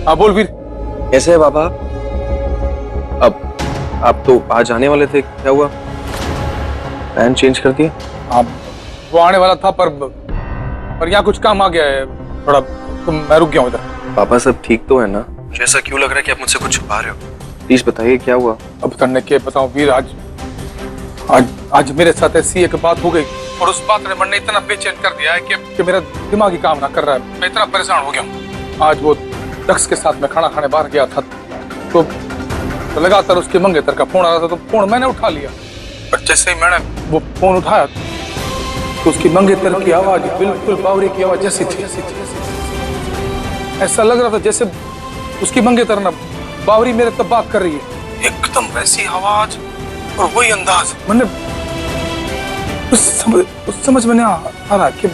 हाँ बोल वीर। कैसे है बाबा? अब आप तो आज आने वाले थे, क्या हुआ? प्लान चेंज कर दिया? हाँ वो आने वाला था पर यहाँ कुछ काम आ गया है थोड़ा, तो मैं रुक गया हूँ इधर। पापा सब ठीक तो है ना? मुझे ऐसा क्यों लग रहा है कि आप मुझसे कुछ छुपा रहे हो? प्लीज बताइए क्या हुआ? अब करने के बताऊं वीर, आज मेरे साथ ऐसी एक बात हो गई और उस बात ने मन ने इतना बेचैन कर दिया है कि मेरा दिमाग ही काम ना कर रहा है। मैं इतना परेशान हो गया हूँ। आज वो दक्ष के साथ में खाना खाने बाहर गया था तो लगातार उसके मंगेतर का फोन आ रहा था, तो फोन मैंने उठा लिया। पर जैसे ही मैंने वो फोन उठाया तो उसकी मंगेतर की आवाज बिल्कुल बावरी की आवाज जैसी थी। ऐसा लग रहा था जैसे उसकी मंगेतर ना बावरी मेरे तब बात कर रही है, एकदम वैसी आवाज और वही अंदाज। मैंने उस समझ में नहीं आ रहा कि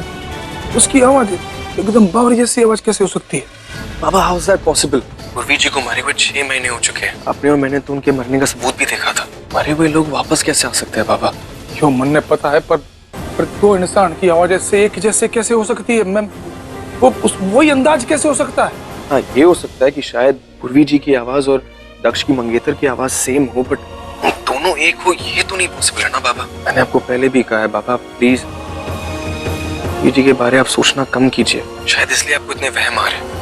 उसकी आवाज एकदम बावरी जैसी आवाज कैसे हो सकती है। बाबा हाउ इज दैट पॉसिबल? गुरवी जी को मरे हुए 6 महीने हो चुके हैं। आपने और मैंने तो उनके मरने का सबूत भी देखा था। मरे हुए लोग वापस कैसे आ सकते हैं बाबा? क्यों मन ने पता है, पर दो इंसान की आवाज ऐसे एक जैसे कैसे हो सकती है? मैं वही अंदाज कैसे हो सकता है? हाँ ये हो सकता है कि शायद गुरवी जी की आवाज और दक्ष की मंगेतर की आवाज सेम हो, बट दोनों एक हो ये तो नहीं पॉसिबल है ना बाबा। मैंने आपको पहले भी कहा है बाबा, प्लीज गुरवी जी के बारे आप सोचना कम कीजिए। शायद इसलिए आपको इतने वहम आ रहे हैं।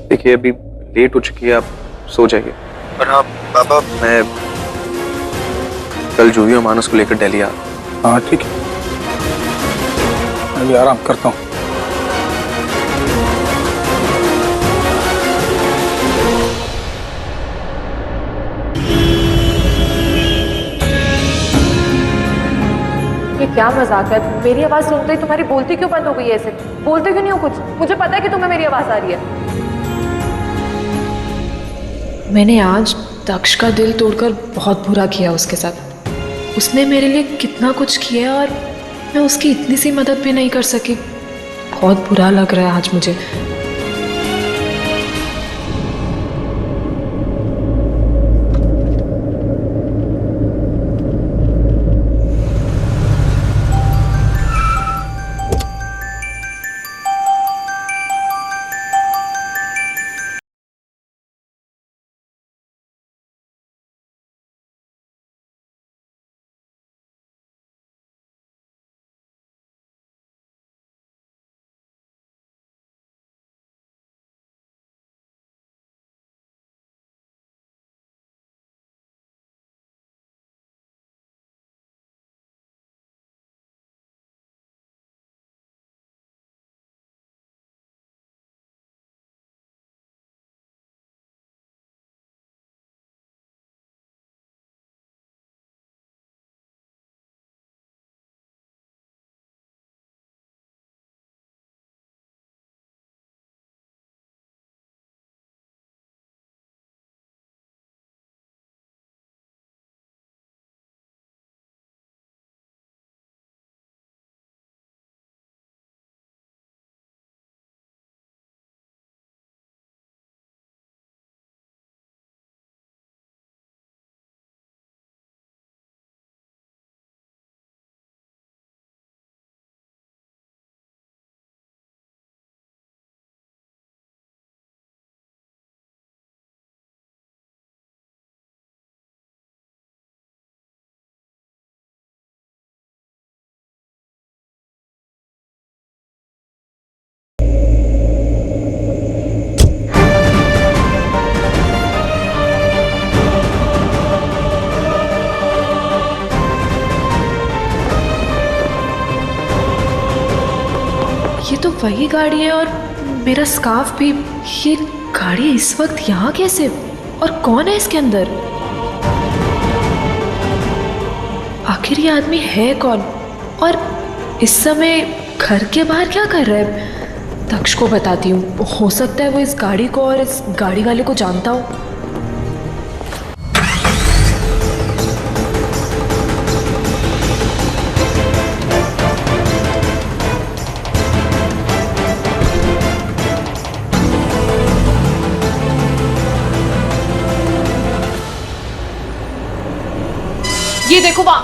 देखिए अभी लेट हो चुकी है, आप सो जाइए। पर हाँ बाबा, मैं कल जूही और मानस को लेकर दिल्ली आ। हाँ ठीक है, मैं भी आराम करता हूँ। ये क्या मजाक है? मेरी आवाज सुनते ही तुम्हारी बोलती क्यों बंद हो गई है? ऐसे बोलते क्यों नहीं हो कुछ? मुझे पता है कि तुम्हें मेरी आवाज आ रही है। मैंने आज दक्ष का दिल तोड़कर बहुत बुरा किया उसके साथ। उसने मेरे लिए कितना कुछ किया और मैं उसकी इतनी सी मदद भी नहीं कर सकी। बहुत बुरा लग रहा है आज मुझे। ये तो वही गाड़ी है और मेरा स्कार्फ भी। ये गाड़ी इस वक्त यहाँ कैसे? और कौन है इसके अंदर? आखिर ये आदमी है कौन? और इस समय घर के बाहर क्या कर रहा है? दक्ष को बताती हूँ, हो सकता है वो इस गाड़ी को और इस गाड़ी वाले को जानता हो। ये देखो वहां।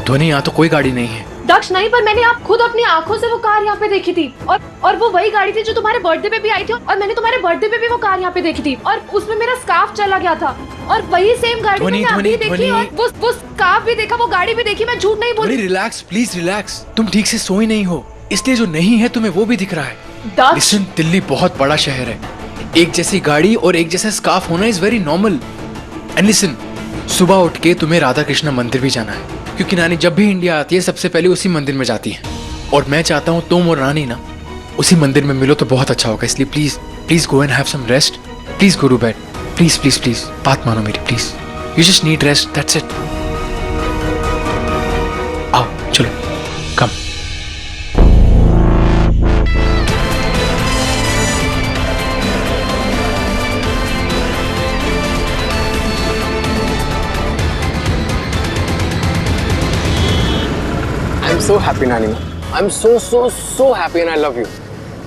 ध्वनि, यहाँ तो कोई गाड़ी नहीं है। दक्ष नहीं, पर मैंने आप खुद अपनी आंखों से वो कार यहाँ पे देखी थी, और वो वही गाड़ी थी जो तुम्हारे बर्थडे पे भी आई थी, और मैंने तुम्हारे बर्थडे पे भी वो कार यहाँ पे देखी थी, और उसमें मेरा स्कार्फ चला गया था, और वही सेम गाड़ी मैंने अभी देखी, और वो स्कार्फ भी देखा, वो गाड़ी भी देखी। मैं झूठ नहीं बोल रही। रिलैक्स प्लीज रिलैक्स, तुम ठीक से सोई नहीं हो, इसलिए जो नहीं है तुम्हें वो भी दिख रहा है। लिसन, दिल्ली बहुत बड़ा शहर है, एक जैसी गाड़ी और एक जैसा स्कार्फ होना is very normal. And listen, सुबह उठ के तुम्हें राधा कृष्ण मंदिर भी जाना है, क्योंकि नानी जब भी इंडिया आती है सबसे पहले उसी मंदिर में जाती है, और मैं चाहता हूँ तुम और रानी ना उसी मंदिर में मिलो तो बहुत अच्छा होगा। इसलिए please please go and have some rest, please go to bed, please please please, बात मानो मेरी please, you just need rest, that's it. आओ चलो, कम। I'm so happy नानी माँ, I'm so happy and I love you।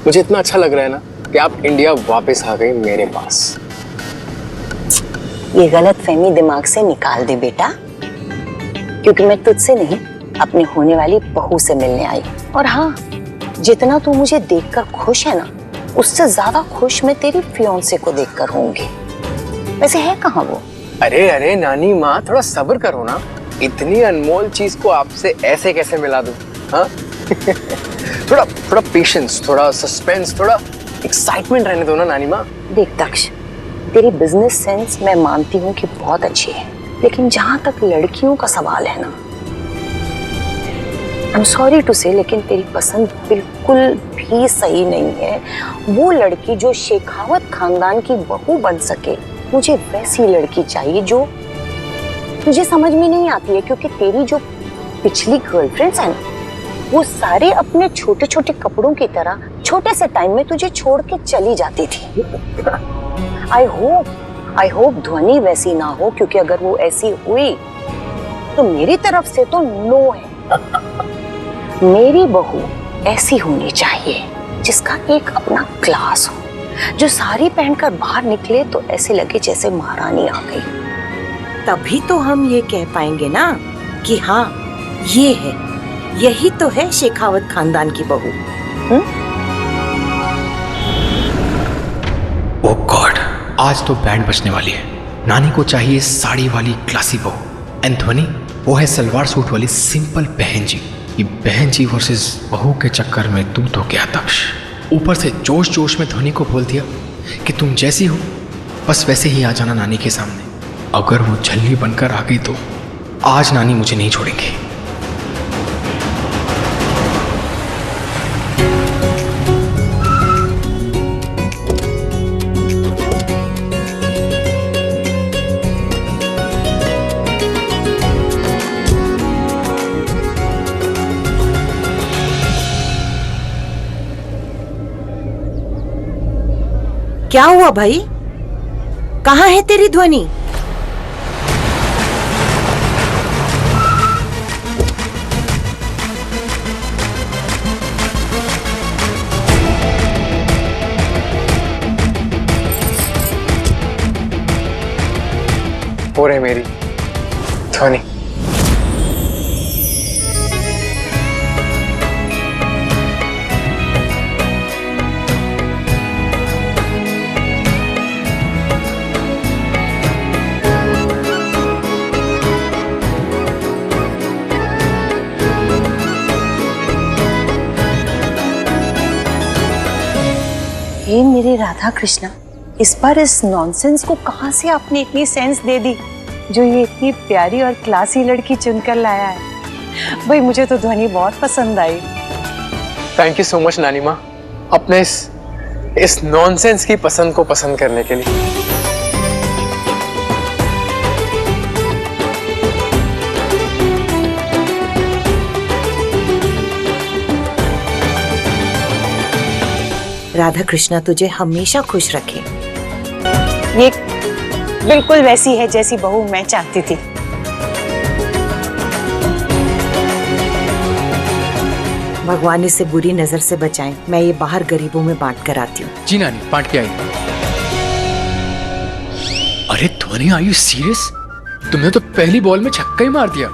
मुझे इतना अच्छा लग रहा है ना कि आप इंडिया वापस आ गई मेरे पास। ये गलत फहमी दिमाग से निकाल दे बेटा, क्योंकि मैं तुझसे नहीं अपनी होने वाली बहू से मिलने आई। और हाँ, जितना तू मुझे देखकर खुश है ना, उससे ज्यादा खुश मैं तेरी फियांसे को देखकर होंगी। वैसे है कहाँ वो? अरे नानी माँ, थोड़ा सब्र करो ना, इतनी अनमोल चीज को आपसे ऐसे कैसे मिला दूं? हाँ? थोड़ा पेशेंस, थोड़ा सस्पेंस, थोड़ा एक्साइटमेंट रहने दो ना नानी माँ। देख दक्ष, तेरी बिजनेस सेंस मैं मानती हूँ कि बहुत अच्छी है, लेकिन जहां तक लड़कियों का सवाल है ना, आई एम सॉरी टू से, लेकिन तेरी पसंद बिल्कुल भी सही नहीं है। वो लड़की जो शेखावत खानदान की बहू बन सके, मुझे वैसी लड़की चाहिए जो तुझे समझ में नहीं आती है, क्योंकि तेरी जो पिछली गर्लफ्रेंड्स हैं ना, वो सारे अपने छोटे छोटे कपड़ों की तरह छोटे से टाइम में तुझे छोड़ के चली जाती थी। आई होप ध्वनि वैसी ना हो, क्योंकि अगर वो ऐसी हुई तो मेरी तरफ से तो नो है। मेरी बहू ऐसी होनी चाहिए जिसका एक अपना क्लास हो, जो साड़ी पहनकर बाहर निकले तो ऐसे लगे जैसे महारानी आ गई। तभी तो हम ये कह पाएंगे ना कि हाँ, ये है, यही तो है शेखावत खानदान की बहू। ओह गॉड, आज तो बैंड बजने वाली है। नानी को चाहिए साड़ी वाली क्लासी बहू, एंड ध्वनि वो है सलवार सूट वाली सिंपल बहन जी। ये बहन जी वर्सेस बहू के चक्कर में तू तो क्या दक्ष। ऊपर से जोश जोश में ध्वनि को बोल दिया कि तुम जैसी हो बस वैसे ही आ जाना नानी के सामने। अगर वो झल्ली बनकर आ गई तो आज नानी मुझे नहीं छोड़ेंगे। क्या हुआ भाई, कहाँ है तेरी ध्वनि? हो रही मेरी ध्वनि। हे मेरी राधा कृष्णा, इस बार इस नॉनसेंस को कहाँ से आपने इतनी सेंस दे दी, जो ये इतनी प्यारी और क्लासी लड़की चुनकर लाया है। भाई मुझे तो ध्वनि बहुत पसंद आई। थैंक यू सो मच नानी माँ, अपने इस नॉनसेंस की पसंद को पसंद करने के लिए। राधा कृष्णा तुझे हमेशा खुश रखे। ये बिल्कुल वैसी है जैसी बहू मैं चाहती थी। भगवान इसे बुरी नजर से बचाएं। मैं ये बाहर गरीबों में बांट कर आती हूँ। जी नानी, बांट के आई। अरे ध्वनि, आर यू सीरियस? तुमने तो पहली बॉल में छक्का ही मार दिया।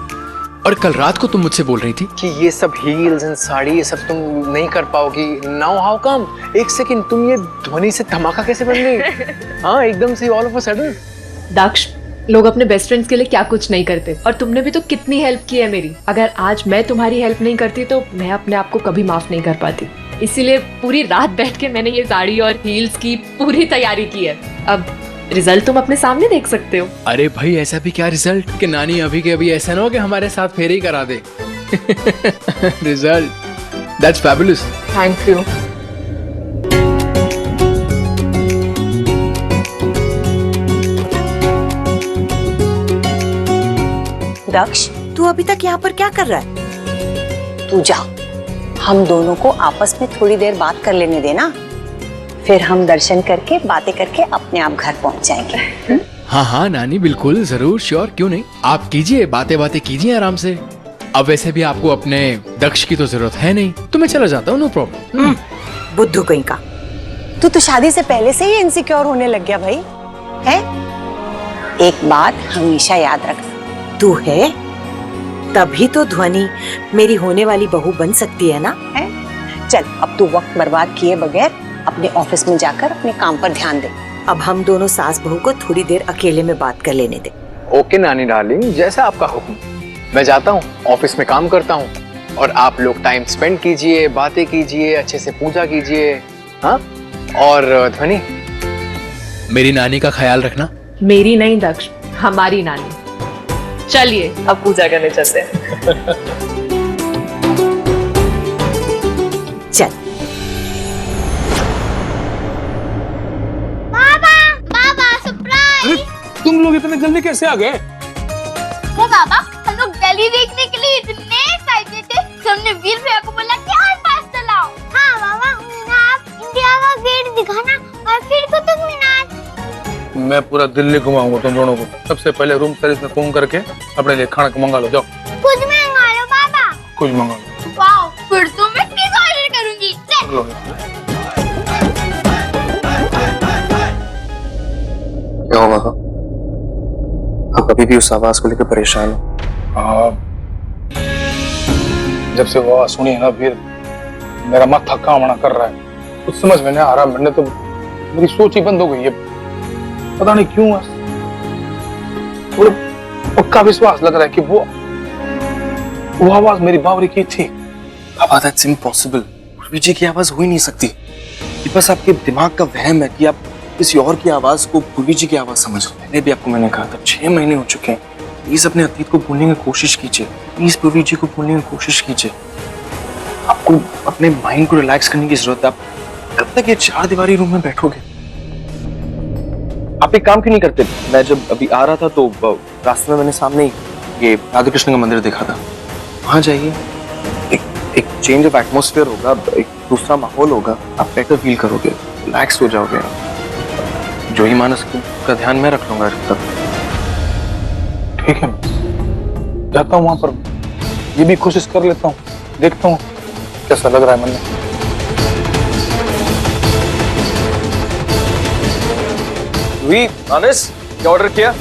और कल रात को तुम मुझसे बोल रही थी कि ये सब हील्स एंड साड़ी ये सब तुम नहीं कर पाओगी। Now how come? एक सेकंड, तुम ये ध्वनि से धमाका कैसे बन गई? हाँ, एकदम से ऑल ऑफ अ सडन। दक्ष, लोग अपने बेस्ट फ्रेंड्स के लिए क्या कुछ नहीं करते, और तुमने भी तो कितनी हेल्प की है मेरी। अगर आज मैं तुम्हारी हेल्प नहीं करती तो मैं अपने आप को कभी माफ नहीं कर पाती। इसीलिए पूरी रात बैठ के मैंने ये साड़ी और हील्स की पूरी तैयारी की है। अब रिजल्ट तुम अपने सामने देख सकते हो। अरे भाई, ऐसा भी क्या रिजल्ट कि नानी अभी के अभी ऐसा ना हो कि हमारे साथ फेरे ही करा दे। Result, that's fabulous. Thank you. Daksh, तू अभी तक यहाँ पर क्या कर रहा है? तू जा, हम दोनों को आपस में थोड़ी देर बात कर लेने देना, फिर हम दर्शन करके बातें करके अपने आप घर पहुंच जाएंगे। हाँ हाँ नानी, बिल्कुल, जरूर, श्योर, क्यों नहीं। आप कीजिए, बातें कीजिए आराम से। अब वैसे भी आपको अपने दक्ष की तो जरूरत है नहीं, तो मैं चला जाता हूँ, नो प्रॉब्लम। बुद्धू कहीं का। तू तो शादी से पहले से ही इनसिक्योर होने लग गया भाई, है? एक बात हमेशा याद रखना, तू है तभी तो ध्वनि मेरी होने वाली बहू बन सकती है ना? है? चल, अब तू वक्त बर्बाद किए बगैर अपने ऑफिस में जाकर अपने काम पर ध्यान दे। अब हम दोनों सास बहू को थोड़ी देर अकेले में बात कर लेने दे। ओके नानी डार्लिंग, जैसा आपका हुक्म। मैं जाता हूँ, ऑफिस में काम करता हूँ, और आप लोग टाइम स्पेंड कीजिए, बातें कीजिए, अच्छे से पूजा कीजिए। हाँ, और ध्वनि, मेरी नानी का ख्याल रखना। मेरी नहीं दक्ष, हमारी नानी। चलिए अब पूजा करने चलते हैं। चल। तुम लोग इतने जल्दी कैसे आ गए? वो बाबा, हम लोग दिल्ली देखने के लिए इतने एक्साइटेड थे कि हमने वीर भैया को बोला कि और पास चलाओ। हाँ बाबा, आप इंडिया का गेट दिखाना और फिर कुतुब मीनार। मैं पूरा दिल्ली घुमाऊंगा तुम दोनों को। सबसे पहले रूम सर्विस में फोन करके अपने लिए खाना मंगा लो, जाओ। कुछ मंगा लो बाबा। कुछ मंगा लो। वाओ, फिर तो मैं पिज़्ज़ा ऑर्डर करूंगी। चल। लो। क्या होगा? आप अभी भी उस आवाज को लेकर परेशान हो? हाँ, जब से वो आवाज सुनी है ना, फिर मेरा माथा काम ना कर रहा है। कुछ समझ में नहीं आ रहा। मैंने तो, मेरी सोच ही बंद हो गई है, पता नहीं क्यों। और पक्का विश्वास लग रहा है कि वो आवाज मेरी बावरी की थी। बाबा, दैट्स इम्पॉसिबल। पूर्वी जी की आवाज हो ही नहीं सकती। ये बस आपके दिमाग का वहम है कि आप किसी और की आवाज को पूर्वी जी की आवाज समझ रहे हैं। पहले भी आपको मैंने कहा था, 6 महीने हो चुके हैं। प्लीज अपने अतीत को भूलने की कोशिश कीजिए। प्लीज पूर्वी जी को भूलने की कोशिश कीजिए। आपको अपने माइंड को रिलैक्स करने की जरूरत है। आप कब तक ये 4 दीवारी रूम में बैठोगे? आप एक काम क्यों नहीं करते? मैं जब अभी आ रहा था तो रास्ते में मैंने सामने ही ये राधा कृष्ण का मंदिर देखा था। वहां जाइए, एक चेंज ऑफ एटमोस्फेयर होगा, एक दूसरा माहौल होगा। आप बेटर फील करोगे, रिलैक्स हो जाओगे। जो ही मानस का ध्यान मैं रख लूंगा तब। ठीक है, जाता हूँ वहां पर, ये भी कोशिश कर लेता हूँ, देखता हूँ कैसा लग रहा है मन में। मानस, क्या ऑर्डर किया?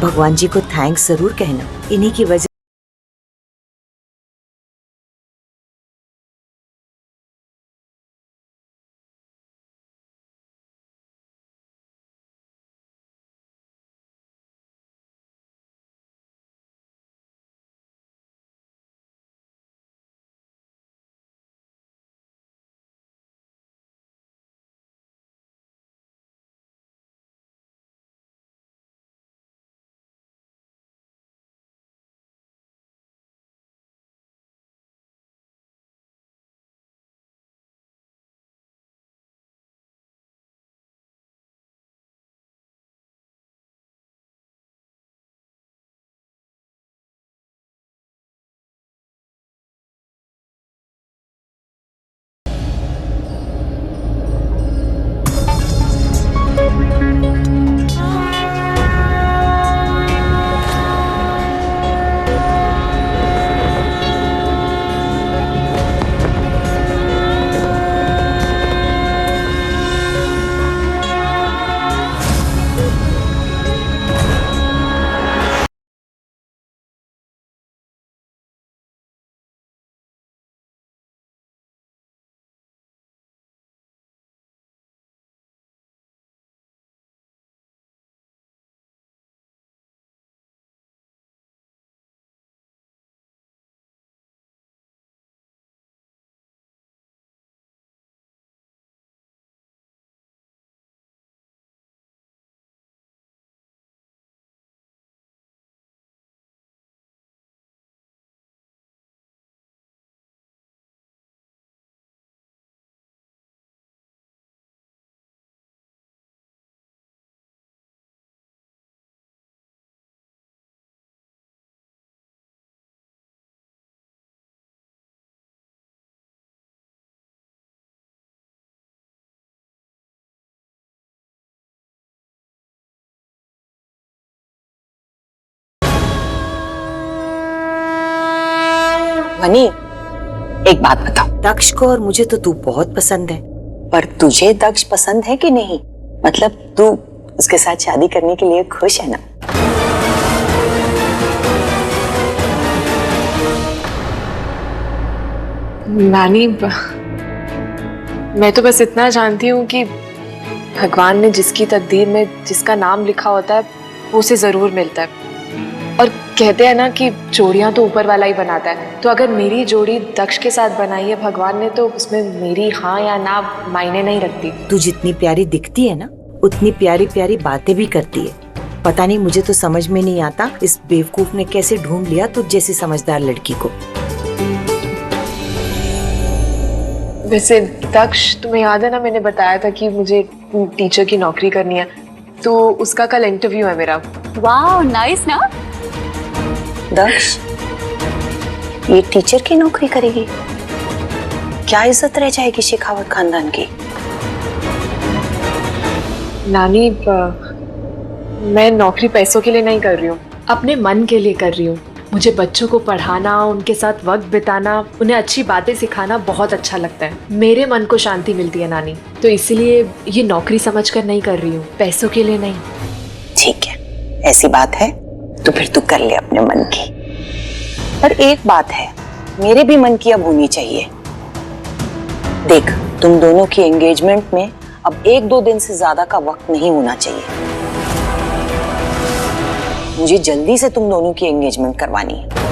भगवान जी को थैंक्स जरूर कहना, इन्हीं की वजह। वनी, एक बात बताओ। दक्ष को और मुझे तो तू बहुत पसंद है। पर तुझे दक्ष पसंद है कि नहीं? मतलब तू उसके साथ शादी करने के लिए खुश है ना? नानी, मैं तो बस इतना जानती हूँ कि भगवान ने जिसकी तकदीर में जिसका नाम लिखा होता है वो उसे जरूर मिलता है। और कहते हैं ना कि जोड़ियां तो ऊपर वाला ही बनाता है, तो अगर मेरी जोड़ी दक्ष के साथ बनाई है भगवान ने, तो उसमें मेरी हाँ या ना मायने नहीं रखती। तू जितनी प्यारी दिखती है ना, उतनी प्यारी प्यारी बातें भी करती है। पता नहीं, मुझे तो समझ में नहीं आता इस बेवकूफ ने कैसे ढूंढ लिया तुझ जैसी समझदार लड़की को। वैसे दक्ष, तुम्हें याद है ना मैंने बताया था कि मुझे टीचर की नौकरी करनी है, तो उसका कल इंटरव्यू है मेरा। वाह, नाइस ना। दक्ष, ये टीचर की नौकरी करेगी? क्या इज्जत रह जाएगी शेखावत खानदान की? नानी, मैं नौकरी पैसों के लिए नहीं कर रही हूँ, अपने मन के लिए कर रही हूँ। मुझे बच्चों को पढ़ाना, उनके साथ वक्त बिताना, उन्हें अच्छी बातें सिखाना बहुत अच्छा लगता है। मेरे मन को शांति मिलती है नानी, तो इसीलिए ये नौकरी समझकर नहीं कर रही हूँ, पैसों के लिए नहीं। ठीक है, ऐसी बात है तो फिर तू कर ले अपने मन की। पर एक बात है, मेरे भी मन की अब होनी चाहिए। देख, तुम दोनों की एंगेजमेंट में अब 1-2 दिन से ज्यादा का वक्त नहीं होना चाहिए। मुझे जल्दी से तुम दोनों की एंगेजमेंट करवानी है।